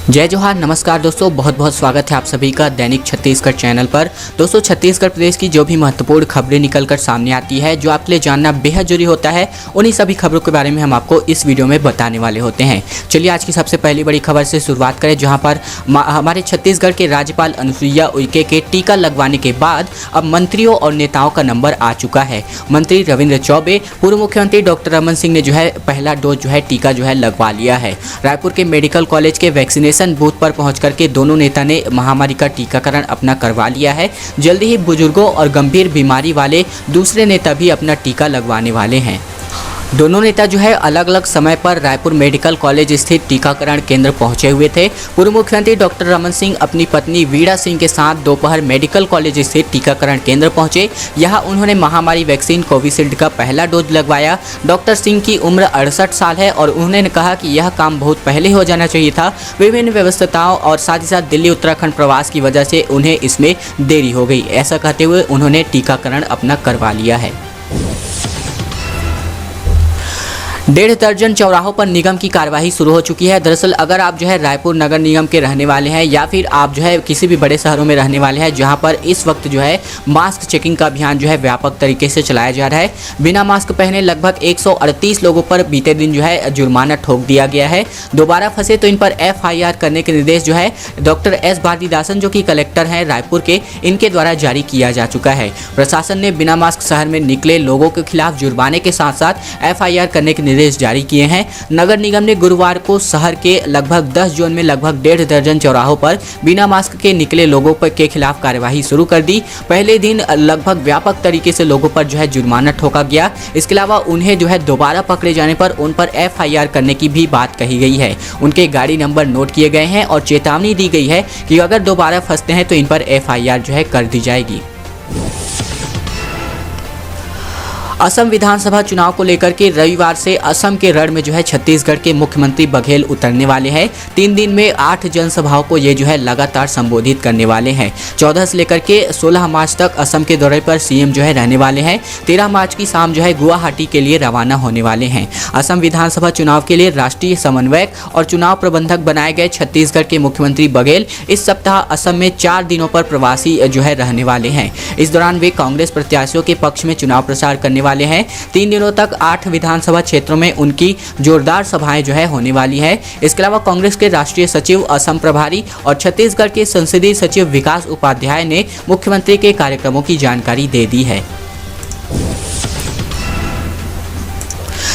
जय जोहार, नमस्कार दोस्तों, बहुत बहुत स्वागत है आप सभी का दैनिक छत्तीसगढ़ चैनल पर। दोस्तों, छत्तीसगढ़ प्रदेश की जो भी महत्वपूर्ण खबरें निकलकर सामने आती है, जो आपके लिए जानना बेहद जरूरी होता है, उन्हीं सभी खबरों के बारे में हम आपको इस वीडियो में बताने वाले होते हैं। चलिए आज की सबसे पहली बड़ी खबर से शुरुआत करें, जहाँ पर हमारे छत्तीसगढ़ के राज्यपाल अनुसुईया उइके के टीका लगवाने के बाद अब मंत्रियों और नेताओं का नंबर आ चुका है। मंत्री रविंद्र चौबे, पूर्व मुख्यमंत्री डॉक्टर रमन सिंह ने पहला डोज टीका लगवा लिया है। रायपुर के मेडिकल कॉलेज के वैक्सीनेशन बूथ पर पहुंच करके दोनों नेता ने महामारी का टीकाकरण अपना करवा लिया है। जल्दी ही बुजुर्गों और गंभीर बीमारी वाले दूसरे नेता भी अपना टीका लगवाने वाले हैं। दोनों नेता अलग अलग समय पर रायपुर मेडिकल कॉलेज स्थित टीकाकरण केंद्र पहुंचे हुए थे। पूर्व मुख्यमंत्री डॉक्टर रमन सिंह अपनी पत्नी वीणा सिंह के साथ दोपहर मेडिकल कॉलेज स्थित टीकाकरण केंद्र पहुंचे। यहां उन्होंने महामारी वैक्सीन कोविशील्ड का पहला डोज लगवाया। डॉक्टर सिंह की उम्र 68 साल है और उन्होंने कहा कि यह काम बहुत पहले हो जाना चाहिए था। विभिन्न व्यवस्थाओं और साथ ही साथ दिल्ली उत्तराखंड प्रवास की वजह से उन्हें इसमें देरी हो गई। ऐसा कहते हुए उन्होंने टीकाकरण अपना करवा लिया है। 1.5 दर्जन चौराहों पर निगम की कार्यवाही शुरू हो चुकी है। दरअसल अगर आप रायपुर नगर निगम के रहने वाले हैं या फिर आप किसी भी बड़े शहरों में रहने वाले हैं, जहां पर इस वक्त मास्क चेकिंग का अभियान व्यापक तरीके से चलाया जा रहा है। बिना मास्क पहने लगभग 138 लोगों पर बीते दिन जुर्माना ठोक दिया गया है। दोबारा फंसे तो इन पर FIR करने के निर्देश डॉक्टर S भारतीदासन, जो कि कलेक्टर हैं रायपुर के, इनके द्वारा जारी किया जा चुका है। प्रशासन ने बिना मास्क शहर में निकले लोगों के खिलाफ जुर्माने के साथ साथ FIR करने के निर्देश जारी किए हैं। नगर निगम ने गुरुवार को शहर के लगभग 10 जोन में लगभग 1.5 दर्जन चौराहों पर बिना मास्क के निकले लोगों के खिलाफ कार्यवाही शुरू कर दी। पहले दिन लगभग व्यापक तरीके से लोगों पर जुर्माना ठोका गया। इसके अलावा उन्हें दोबारा पकड़े जाने पर उन पर FIR करने की भी बात कही गई है। उनके गाड़ी नंबर नोट किए गए हैं और चेतावनी दी गई है कि अगर दोबारा फंसते हैं तो इन पर FIR कर दी जाएगी। असम विधानसभा चुनाव को लेकर के रविवार से असम के रण में छत्तीसगढ़ के मुख्यमंत्री बघेल उतरने वाले हैं। 3 दिन में 8 जनसभाओं को ये लगातार संबोधित करने वाले हैं। 14 से लेकर के 16 मार्च तक असम के दौरे पर CM रहने वाले हैं। 13 मार्च की शाम गुवाहाटी के लिए रवाना होने वाले हैं। असम विधानसभा चुनाव के लिए राष्ट्रीय समन्वयक और चुनाव प्रबंधक बनाए गए छत्तीसगढ़ के मुख्यमंत्री बघेल इस सप्ताह असम में 4 दिनों पर प्रवासी रहने वाले हैं। इस दौरान वे कांग्रेस प्रत्याशियों के पक्ष में चुनाव प्रचार करने वाले हैं। 3 दिनों तक 8 विधानसभा क्षेत्रों में उनकी जोरदार सभाएं होने वाली है। इसके अलावा कांग्रेस के राष्ट्रीय सचिव, असम प्रभारी और छत्तीसगढ़ के संसदीय सचिव विकास उपाध्याय ने मुख्यमंत्री के कार्यक्रमों की जानकारी दे दी है।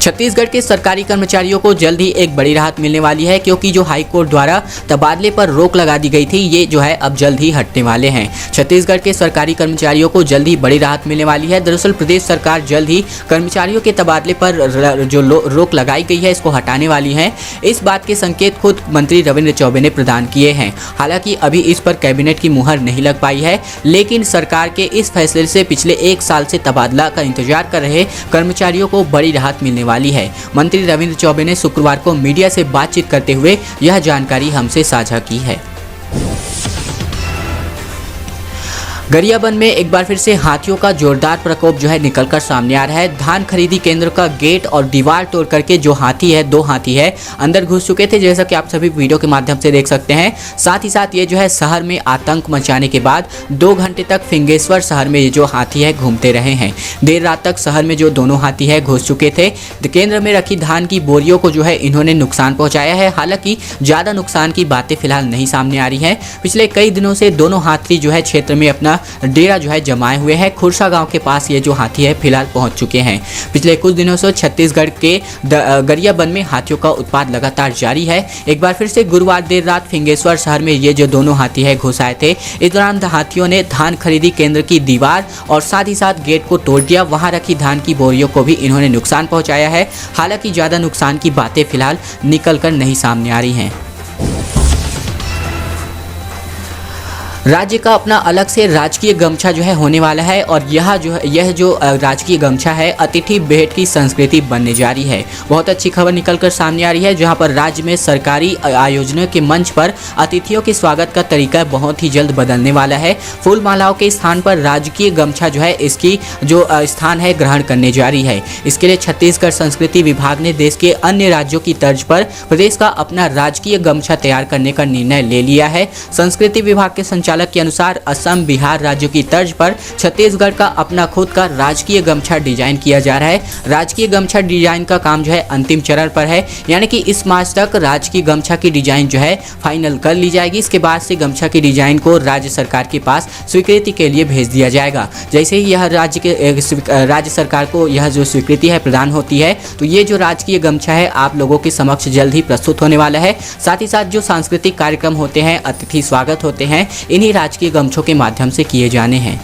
छत्तीसगढ़ के सरकारी कर्मचारियों को जल्द ही एक बड़ी राहत मिलने वाली है, क्योंकि जो हाई कोर्ट द्वारा तबादले पर रोक लगा दी गई थी, ये अब जल्द ही हटने वाले हैं। छत्तीसगढ़ के सरकारी कर्मचारियों को जल्द ही बड़ी राहत मिलने वाली है। दरअसल प्रदेश सरकार जल्द ही कर्मचारियों के तबादले पर जो रोक लगाई गई है, इसको हटाने वाली है। इस बात के संकेत खुद मंत्री रविंद्र चौबे ने प्रदान किए हैं। हालांकि अभी इस पर कैबिनेट की मुहर नहीं लग पाई है, लेकिन सरकार के इस फैसले से पिछले 1 साल से तबादला का इंतजार कर रहे कर्मचारियों को बड़ी राहत मिलने वाली है। मंत्री रविंद्र चौबे ने शुक्रवार को मीडिया से बातचीत करते हुए यह जानकारी हमसे साझा की है। गरियाबंद में एक बार फिर से हाथियों का जोरदार प्रकोप निकलकर सामने आ रहा है। धान खरीदी केंद्र का गेट और दीवार तोड़ करके जो हाथी है, 2 हाथी है, अंदर घुस चुके थे, जैसा कि आप सभी वीडियो के माध्यम से देख सकते हैं। साथ ही साथ ये शहर में आतंक मचाने के बाद 2 घंटे तक फिंगेश्वर शहर में ये जो हाथी है घूमते रहे हैं। देर रात तक शहर में जो दोनों हाथी है घुस चुके थे। केंद्र में रखी धान की बोरियों को इन्होंने नुकसान पहुंचाया है। हालांकि ज्यादा नुकसान की बातें फिलहाल नहीं सामने आ रही है। पिछले कई दिनों से दोनों हाथी क्षेत्र में अपना डेरा जमाए हुए हैं। खुरसा गांव के पास ये जो हाथी है फिलहाल पहुंच चुके हैं। पिछले कुछ दिनों से छत्तीसगढ़ के गरियाबंद में हाथियों का उत्पात लगातार जारी है। एक बार फिर से गुरुवार देर रात फिंगेश्वर शहर में ये जो दोनों हाथी है घुस आए थे। इस दौरान हाथियों ने धान खरीदी केंद्र की दीवार और साथ ही साथ गेट को तोड़ दिया। वहां रखी धान की बोरियों को भी इन्होंने नुकसान पहुंचाया है। हालांकि ज्यादा नुकसान की बातें फिलहाल निकल कर नहीं सामने आ रही हैं। राज्य का अपना अलग से राजकीय गमछा जो है होने वाला है और यह जो राजकीय गमछा है अतिथि भेंट की संस्कृति बनने जा रही है। बहुत अच्छी खबर निकलकर सामने आ रही है, जहां पर राज्य में सरकारी आयोजनों के मंच पर अतिथियों के स्वागत का तरीका बहुत ही जल्द बदलने वाला है। फूल मालाओं के स्थान पर राजकीय गमछा जो है इसकी जो स्थान है ग्रहण करने जा रही है। इसके लिए छत्तीसगढ़ संस्कृति विभाग ने देश के अन्य राज्यों की तर्ज पर प्रदेश का अपना राजकीय गमछा तैयार करने का निर्णय ले लिया है। संस्कृति विभाग के संचालक के अनुसार असम, बिहार राज्यों की तर्ज पर छत्तीसगढ़ का अपना खुद का राजकीय गमछा डिजाइन किया जा रहा है। राजकीय गमछा डिजाइन का काम जो है अंतिम चरण पर है, यानी कि इस मार्च तक राजकीय गमछा की डिजाइन जो है फाइनल कर ली जाएगी। इसके बाद से गमछा की डिजाइन को राज्य सरकार के पास स्वीकृति के लिए भेज दिया जाएगा। जैसे ही यह राज्य सरकार को यह जो स्वीकृति है प्रदान होती है, तो ये जो राजकीय गमछा है आप लोगों के समक्ष जल्द ही प्रस्तुत होने वाला है। साथ ही साथ जो सांस्कृतिक कार्यक्रम होते हैं, अतिथि स्वागत होते हैं, इन्हीं राजकीय गमछों के माध्यम से किए जाने हैं।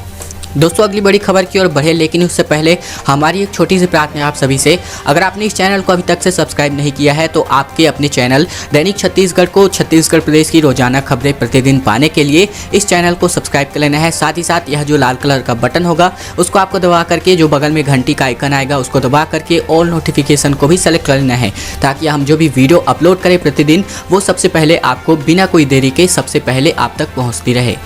दोस्तों अगली बड़ी खबर की ओर बढ़े, लेकिन उससे पहले हमारी एक छोटी सी प्रार्थना है आप सभी से। अगर आपने इस चैनल को अभी तक से सब्सक्राइब नहीं किया है तो आपके अपने चैनल दैनिक छत्तीसगढ़ को छत्तीसगढ़ प्रदेश की रोजाना खबरें प्रतिदिन पाने के लिए इस चैनल को सब्सक्राइब कर लेना है। साथ ही साथ यह जो लाल कलर का बटन होगा उसको आपको दबा करके जो बगल में घंटी का आइकन आएगा उसको दबा करके ऑल नोटिफिकेशन को भी सेलेक्ट कर लेना है, ताकि हम जो भी वीडियो अपलोड करें प्रतिदिन वो सबसे पहले आपको बिना कोई देरी के सबसे पहले आप तक पहुँचती रहे।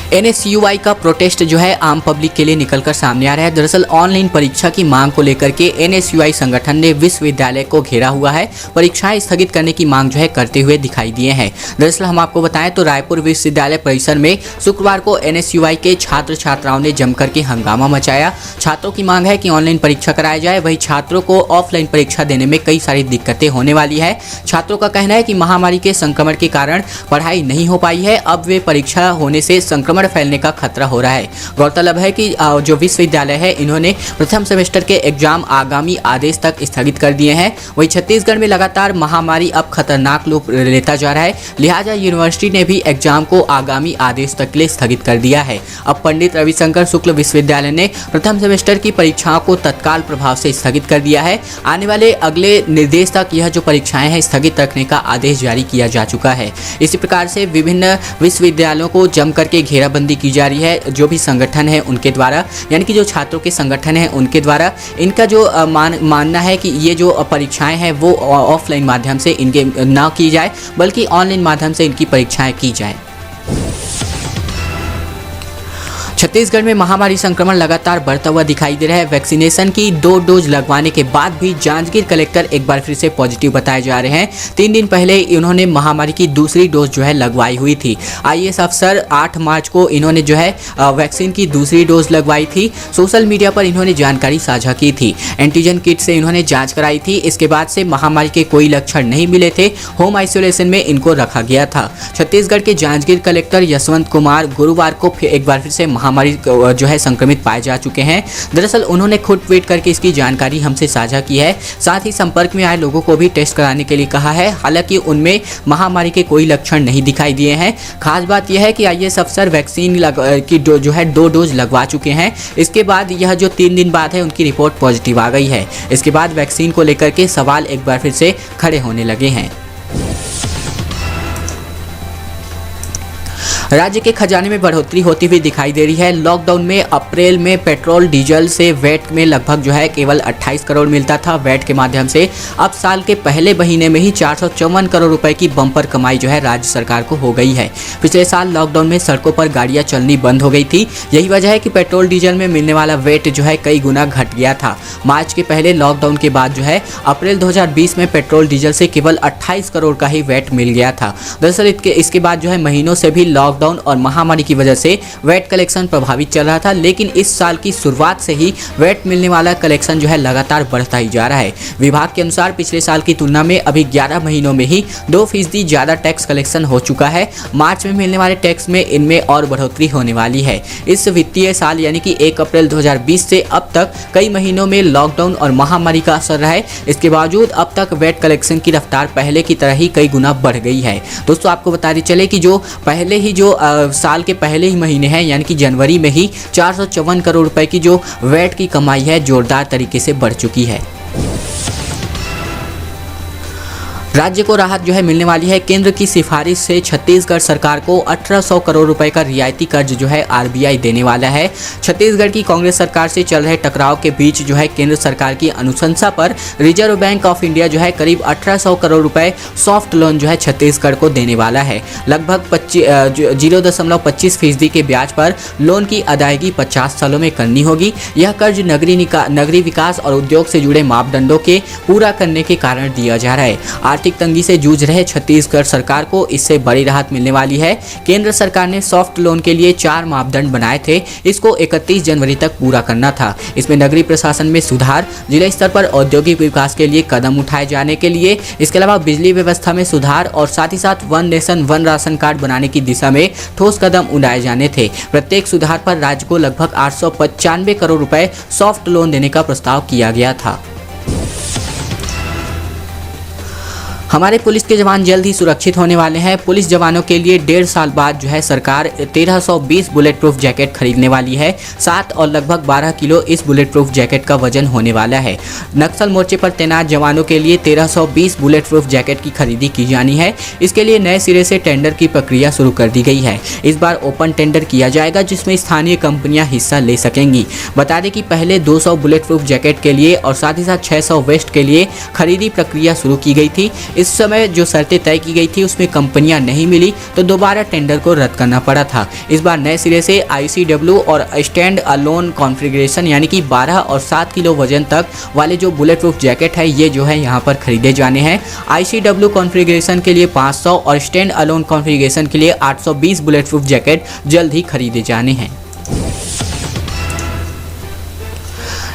NSUI का प्रोटेस्ट जो है आम पब्लिक के लिए निकलकर सामने आ रहा है। दरअसल ऑनलाइन परीक्षा की मांग को लेकर के NSUI संगठन ने विश्वविद्यालय को घेरा हुआ है। परीक्षाएं स्थगित करने की मांग जो है करते हुए दिखाई दिए हैं। दरअसल हम आपको बताएं तो रायपुर विश्वविद्यालय परिसर में शुक्रवार को NSUI के छात्र छात्राओं ने जमकर के हंगामा मचाया। छात्रों की मांग है कि ऑनलाइन परीक्षा कराई जाए, वही छात्रों को ऑफलाइन परीक्षा देने में कई सारी दिक्कतें होने वाली है। छात्रों का कहना है कि महामारी के संक्रमण के कारण पढ़ाई नहीं हो पाई है, अब वे परीक्षा होने से संक्रमण फैलने का खतरा हो रहा है। गौरतलब है कि जो विश्वविद्यालय है इन्होंने प्रथम सेमेस्टर के एग्जाम आगामी आदेश तक स्थगित कर दिए हैं। वहीं छत्तीसगढ़ में लगातार महामारी अब खतरनाक रूप लेता जा रहा है, लिहाजा यूनिवर्सिटी ने भी एग्जाम को आगामी आदेश तक के लिए स्थगित कर दिया है। अब पंडित रविशंकर शुक्ल विश्वविद्यालय ने प्रथम सेमेस्टर की परीक्षाओं को तत्काल प्रभाव से स्थगित कर दिया है। आने वाले अगले निर्देश तक यह जो परीक्षाएं हैं स्थगित रखने का आदेश जारी किया जा चुका है। इसी प्रकार से विभिन्न विश्वविद्यालयों को जमकर के घेराबंदी की जा रही है। जो भी संगठन है उनके द्वारा, यानी कि जो छात्रों के संगठन है उनके द्वारा इनका जो मानना है कि ये जो परीक्षाएं हैं वो ऑफलाइन माध्यम से इनके ना की जाए, बल्कि ऑनलाइन माध्यम से इनकी परीक्षाएं की जाए। छत्तीसगढ़ में महामारी संक्रमण लगातार बढ़ता हुआ दिखाई दे रहा है। वैक्सीनेशन की 2 डोज लगवाने के बाद भी जांजगीर कलेक्टर एक बार फिर से पॉजिटिव बताए जा रहे हैं। 3 दिन पहले इन्होंने महामारी की दूसरी डोज जो है लगवाई हुई थी। IAS अफसर 8 मार्च को इन्होंने जो है वैक्सीन की दूसरी डोज लगवाई थी। सोशल मीडिया पर इन्होंने जानकारी साझा की थी। एंटीजन किट से इन्होंने जाँच कराई थी। इसके बाद से महामारी के कोई लक्षण नहीं मिले थे। होम आइसोलेशन में इनको रखा गया था। छत्तीसगढ़ के जांजगीर कलेक्टर यशवंत कुमार गुरुवार को एक बार फिर से महामारी जो है संक्रमित पाए जा चुके हैं। दरअसल उन्होंने खुद ट्वीट करके इसकी जानकारी हमसे साझा की है। साथ ही संपर्क में आए लोगों को भी टेस्ट कराने के लिए कहा है। हालांकि उनमें महामारी के कोई लक्षण नहीं दिखाई दिए हैं। खास बात यह है कि IAS अफसर वैक्सीन की जो है 2 डोज लगवा चुके हैं। इसके बाद यह जो 3 दिन बाद है उनकी रिपोर्ट पॉजिटिव आ गई है। इसके बाद वैक्सीन को लेकर के सवाल एक बार फिर से खड़े होने लगे हैं। राज्य के खजाने में बढ़ोतरी होती हुई दिखाई दे रही है। लॉकडाउन में अप्रैल में पेट्रोल डीजल से वैट में लगभग जो है केवल 28 करोड़ मिलता था वैट के माध्यम से। अब साल के पहले महीने में ही 454 करोड़ रुपए की बम्पर कमाई जो है राज्य सरकार को हो गई है। पिछले साल लॉकडाउन में सड़कों पर गाड़ियां चलनी बंद हो गई थी। यही वजह है कि पेट्रोल डीजल में मिलने वाला वैट जो है कई गुना घट गया था। मार्च के पहले लॉकडाउन के बाद जो है अप्रैल 2020 में पेट्रोल डीजल से केवल 28 करोड़ का ही वैट मिल गया था। दरअसल इसके बाद जो है महीनों से भी लॉकडाउन और महामारी की वजह से वैट कलेक्शन प्रभावित चल रहा था, लेकिन इस साल की शुरुआत से ही वैट मिलने वाला कलेक्शन जो है लगातार बढ़ता ही जा रहा है। विभाग के अनुसार पिछले साल की तुलना में अभी 11 महीनों में ही 2% ज्यादा टैक्स कलेक्शन हो चुका है। मार्च में मिलने वाले टैक्स में इनमें और बढ़ोतरी होने वाली है। इस वित्तीय साल यानी कि 1 अप्रैल 2020 से अब तक कई महीनों में लॉकडाउन और महामारी का असर रहा है। इसके बावजूद अब तक वैट कलेक्शन की रफ्तार पहले की तरह ही कई गुना बढ़ गई है। दोस्तों आपको बताते चले कि जो पहले ही जो साल के पहले ही महीने हैं यानी कि जनवरी में ही 454 करोड़ रुपए की जो वैट की कमाई है जोरदार तरीके से बढ़ चुकी है। राज्य को राहत जो है मिलने वाली है। केंद्र की सिफारिश से छत्तीसगढ़ सरकार को 1800 करोड़ रुपए का रियायती कर्ज जो है आरबीआई देने वाला है। छत्तीसगढ़ की कांग्रेस सरकार से चल रहे टकराव के बीच जो है केंद्र सरकार की अनुशंसा पर रिजर्व बैंक ऑफ इंडिया जो है करीब 1800 करोड़ रुपए सॉफ्ट लोन जो है छत्तीसगढ़ को देने वाला है। लगभग 0.25% के ब्याज पर लोन की अदायगी 50 सालों में करनी होगी। यह कर्ज नगरीय विकास और उद्योग से जुड़े मापदंडों के पूरा करने के कारण दिया जा रहा है। आर्थिक तंगी से जूझ रहे छत्तीसगढ़ सरकार को इससे बड़ी राहत मिलने वाली है। केंद्र सरकार ने सॉफ्ट लोन के लिए 4 मापदंड बनाए थे। इसको 31 जनवरी तक पूरा करना था। इसमें नगरीय प्रशासन में सुधार, जिला स्तर पर औद्योगिक विकास के लिए कदम उठाए जाने के लिए, इसके अलावा बिजली व्यवस्था में सुधार और साथ ही साथ one nation one ration card बनाने की दिशा में ठोस कदम उठाए जाने थे। प्रत्येक सुधार पर राज्य को लगभग 895 करोड़ रुपए सॉफ्ट लोन देने का प्रस्ताव किया गया था। हमारे पुलिस के जवान जल्द ही सुरक्षित होने वाले हैं। पुलिस जवानों के लिए 1.5 साल बाद जो है सरकार 1320 बुलेट प्रूफ जैकेट खरीदने वाली है। 7 और लगभग 12 किलो इस बुलेट प्रूफ जैकेट का वजन होने वाला है। नक्सल मोर्चे पर तैनात जवानों के लिए 1320 बुलेट प्रूफ जैकेट की खरीदी की जानी है। इसके लिए नए सिरे से टेंडर की प्रक्रिया शुरू कर दी गई है। इस बार ओपन टेंडर किया जाएगा जिसमें स्थानीय कंपनियां हिस्सा ले सकेंगी। बता दें कि पहले 200 बुलेट प्रूफ जैकेट के लिए और साथ ही साथ 600 वेस्ट के लिए खरीदी प्रक्रिया शुरू की गई थी। इस समय जो शर्तें तय की गई थी उसमें कंपनियां नहीं मिली तो दोबारा टेंडर को रद्द करना पड़ा था। इस बार नए सिरे से ICW और स्टैंड अलोन कॉन्फ़िगरेशन यानी कि 12 और 7 किलो वजन तक वाले जो बुलेट प्रूफ जैकेट है ये जो है यहाँ पर खरीदे जाने हैं। ICW कॉन्फ़िगरेशन के लिए 500 और स्टैंड अलोन कॉन्फ़िगरेशन के लिए 820 बुलेट प्रूफ जैकेट जल्द ही खरीदे जाने हैं।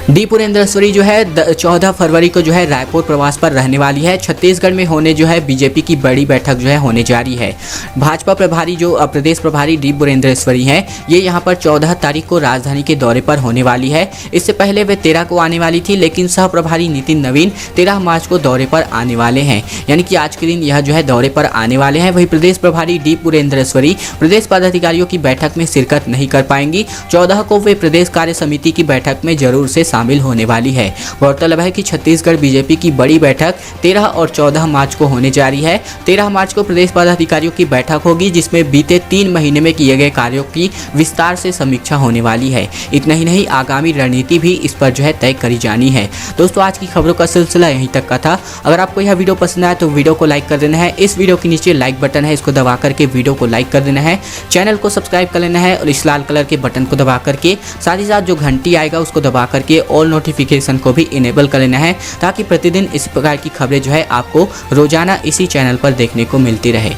डी पुरेंद्रेश्वरी जो है 14 फरवरी को जो है रायपुर प्रवास पर रहने वाली है। छत्तीसगढ़ में होने जो है बीजेपी की बड़ी बैठक जो है होने जा रही है। भाजपा प्रभारी जो प्रदेश प्रभारी डी पुरेंद्रेश्वरी हैं ये यहाँ पर 14 तारीख को राजधानी के दौरे पर होने वाली है। इससे पहले वे 13 को आने वाली थी, लेकिन सह प्रभारी नितिन नवीन 13 मार्च को दौरे पर आने वाले हैं, यानी कि आज के दिन यह जो है दौरे पर आने वाले हैं। वही प्रदेश प्रभारी डी पुरेंद्रेश्वरी प्रदेश पदाधिकारियों की बैठक में शिरकत नहीं कर पाएंगी। 14 को वे प्रदेश कार्य समिति की बैठक में जरूर से शामिल होने वाली है। गौरतलब है कि छत्तीसगढ़ बीजेपी की बड़ी बैठक 13 और 14 मार्च को होने जा रही है। 13 मार्च को प्रदेश पदाधिकारियों की बैठक होगी जिसमें बीते 3 महीने में किए गए कार्यों की विस्तार से समीक्षा होने वाली है। इतना ही नहीं, आगामी रणनीति भी इस पर जो है तय करी जानी है। दोस्तों, आज की खबरों का सिलसिला यहीं तक का था। अगर आपको यह वीडियो पसंद आया तो वीडियो को लाइक कर देना है। इस वीडियो के नीचे लाइक बटन है, इसको दबा करके वीडियो को लाइक कर देना है। चैनल को सब्सक्राइब कर लेना है और इस लाल कलर के बटन को दबा करके साथ ही साथ जो घंटी आएगा उसको दबा करके ऑल नोटिफिकेशन को भी इनेबल कर लेना है ताकि प्रतिदिन इस प्रकार की खबरें जो है आपको रोजाना इसी चैनल पर देखने को मिलती रहे।